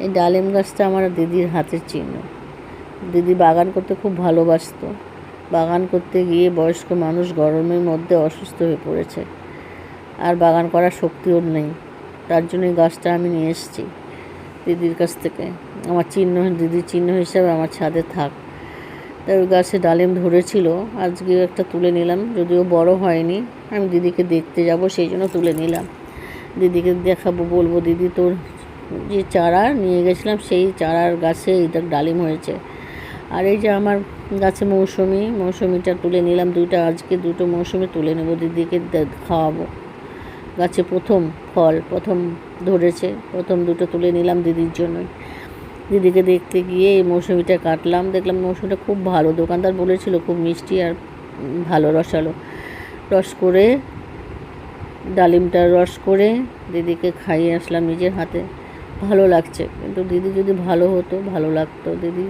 এই ডালিম গাছটা আমার দিদির হাতের চিহ্ন। দিদি বাগান করতে খুব ভালোবাসতো। বাগান করতে গিয়ে বয়স্ক মানুষ গরমের মধ্যে অসুস্থ হয়ে পড়েছে, আর বাগান করার শক্তিও নেই। তার জন্য এই গাছটা আমি নিয়ে এসেছি দিদির কাছ থেকে। আমার চিহ্ন, দিদির চিহ্ন হিসাবে আমার ছাদে থাক। তাই ওই গাছে ডালিম ধরেছিল, আজকে একটা তুলে নিলাম, যদিও বড় হয়নি। আমি দিদিকে দেখতে যাব, সেই জন্য তুলে নিলাম। দিদিকে দেখাবো, বলবো দিদি তোর যে চারা নিয়ে গেছিলাম সেই চারার গাছে এইটা ডালিম হয়েছে। আর এই যে আমার গাছে মৌসুমিটা তুলে নিলাম, আজকে দুটো মৌসুমি তুলে নেব, দিদিকে খাওয়াবো। গাছে প্রথম ফল ধরেছে, প্রথম দুটো তুলে নিলাম দিদির জন্যই। দিদিকে দেখতে গিয়ে এই মৌসুমিটা কাটলাম, দেখলাম মৌসুমিটা খুব ভালো। দোকানদার বলেছিল খুব মিষ্টি আর ভালো রসালো। ডালিমটা রস করে দিদিকে খাইয়ে আসলাম নিজের হাতে। ভালো লাগছে, কিন্তু দিদি যদি ভালো হতো ভালো লাগতো। দিদি